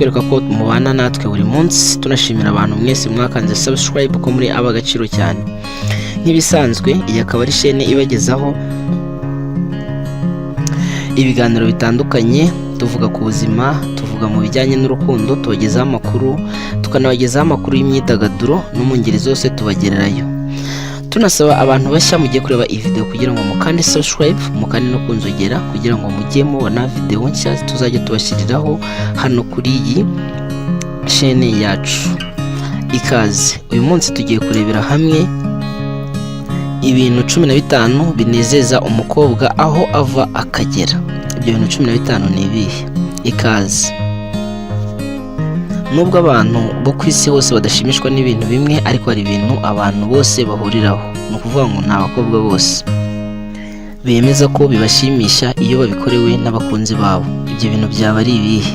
bitwereka ko mubana natwe buri munsi. Tunashimira abantu mwese mwakanze subscribe ko muri abagaciro cyane. Nk'ibisanzwe iyi akaba ari chaîne ibagezaho ibiganiro bitandukanye, tuvuga ku buzima, tuvuga mu bijyanye n'urukundo, tubagezaho amakuru, tukanabagezaho amakuru y'imyidagaduro no mu ngeri zose tubagererayo. Tunasaba abantu bashya mugiye kureba iyi video kugira ngo mukande subscribe, mukande no kunzogera kugira ngo mujye mubona video nshya tuzajya tubashyiriraho hano kuri iyi chaîne yacu. Ikaze. Uyu munsi tugiye kurebera hamwe ibintu 15 binezeza umukobwa aho ava akagera. Ibyo bintu 15 ni ibihe? Ikaze. Nubwo abantu bo ku isi hose badashimishwa n'ibintu bimwe, ariko hari ibintu abantu bose bahuriraho. Ni ukuvuga ngo ni abakobwa bose bemeza ko bibashimisha iyo babikorewe n'abakunzi babo. Ibyo bintu byaba ari ibihe?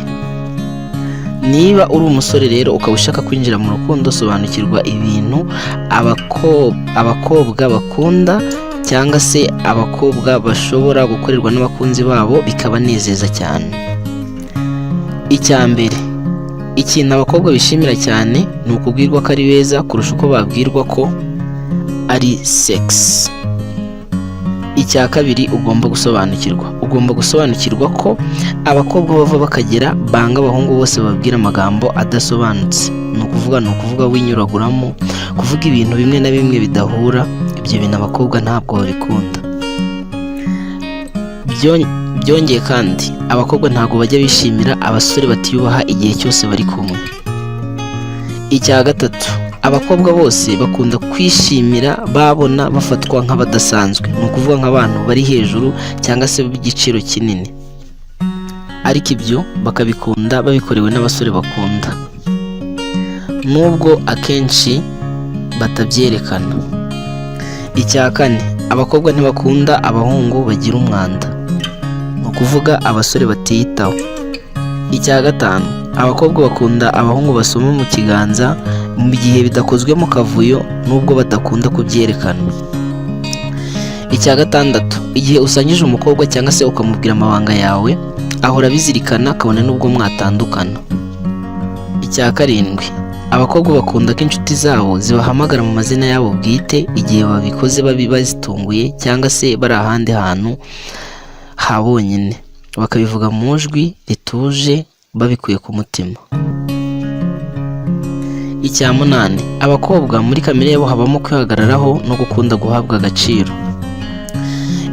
Niba uri umusore rero ukaba ushaka kwinjira mu rukundo, sobanukirwa ibintu abakobwa bakunda cyangwa se abakobwa bashobora gukorerwa n'abakunzi babo bikabanezeza cyane. Icya mbere, ikintu abakobwa bishimira cyane ni ukubwirwa ko ari beza kurusha uko babwirwa ko ari sex. Icya kabiri, ugomba gusobanukirwa ko abakobwa bava bakagera banga abahungu bose babwira amagambo adasobanutse. Ni ukuvuga winyuraguramo, kuvuga ibintu bimwe na bimwe bidahura. Ibyo bintu abakobwa ntabwo babikunda. Byongeye kandi abakobwa ntabwo bajya bishimira abasore batiyubaha igihe cyose bari kumwe. Icya gatatu, abakobwa bose bakunda kwishimira babona bafatwa nk'abadasanzwe. Ni ukuvuga nk'abantu bari hejuru cyangwa se b'igiciro kinini, ariko ibyo bakabikunda babikorewe n'abasore bakunda, nubwo akenshi batabyerekana. Icya kane, abakobwa ntibakunda abahungu bagira umwanda. Ni ukuvuga abasore batiyitaho. Icya gatanu, abakobwa bakunda abahungu basoma mu kiganza mu gihe bidakozwe mu kavuyo, nubwo badakunda kubyerekana. Icya gatandatu, igihe usangije umukobwa cyangwa se ukamubwira amabanga yawe, ahora bizirikana kabone nubwo mwatandukana. Icya karindwi, abakobwa bakunda ko inshuti zabo zibahamagara mu mazina yabo bwite igihe babikoze bazitunguye cyangwa se bari ahandi hantu ha bonyine, bakabivuga mu jwi rituje babikuye ku mutima. Icya munani, abakobwa muri kamere yabo habamo kwihagararaho no gukunda guhabwa agaciro.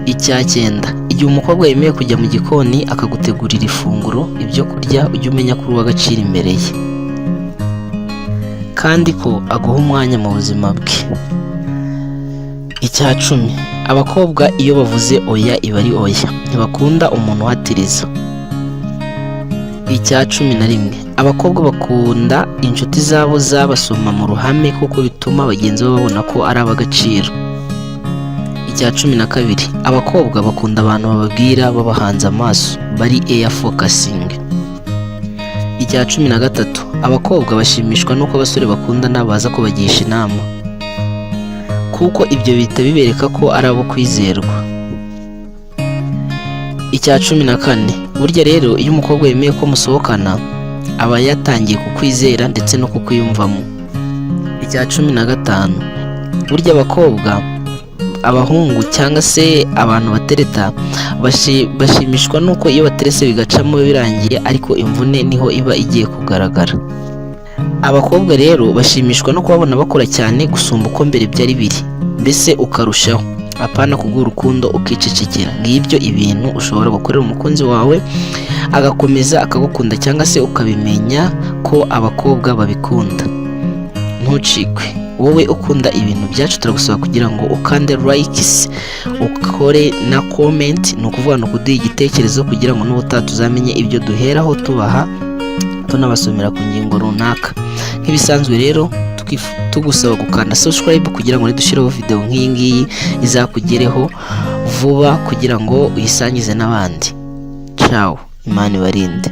Icya cyenda, igihe umukobwa yemeye kujya mu gikoni akagutegurira ifunguro, ibyo kurya, ujye umenya ko uri uw'agaciro imbere ye kandi ko aguha umwanya mu buzima bwe. Icya cumi, abakobwa iyo bavuze oya iba ari oya, ntibakunda umuntu uhatiriza. Icya cumi na rimwe, abakobwa bakunda inshuti zabo zabasoma mu ruhame kuko bituma bagenzi babo babona ko ari ab'agaciro. Icya cumi na kabiri, abakobwa bakunda abantu bababwira babahanze amaso, bari air focusing. Icya cumi na gatatu, abakobwa bashimishwa n'uko abasore bakundana baza kubagisha inama, kuko ibyo bihita bibereka ko ari abo kwizerwa. Icya cumi na kane, burya rero iyo umukobwa yemeye ko musohokana aba yatangiye kukwizera ndetse no kukwiyumvamo. Icya cumi na gatanu, burya abahungu cyangwa se abantu batereta bashimishwa nuko iyo baterese bigacamo birangiye, ariko imvune niho iba igiye kugaragara. Abakobwa rero bashimishwa no kubabona bakora cyane gusumba uko mbere byari biri, mbese ukarushaho, apana kuguha urukundo ukicecekera. Ngibyo ibintu ushobora gukorera umukunzi wawe agakomeza akagukunda, cyangwa se ukabimenya ko abakobwa babikunda. Ntucikwe. Wowe ukunda ibintu byacu, turagusaba kugira ngo ukande likes, ukore na comment, ni ukuvuga no kuduha igitekerezo kugira ngo n'ubutaha tuzamenye ibyo duheraho tubaha tunabasomera ku ngingo runaka. Nk'ibisanzwe rero tugusaba gukanda subscribe kugira ngo nidushireho video nk'iyi ngiyi izakugereho vuba kugira ngo uyisangize n'abandi. Ciao, Imana ibarinde.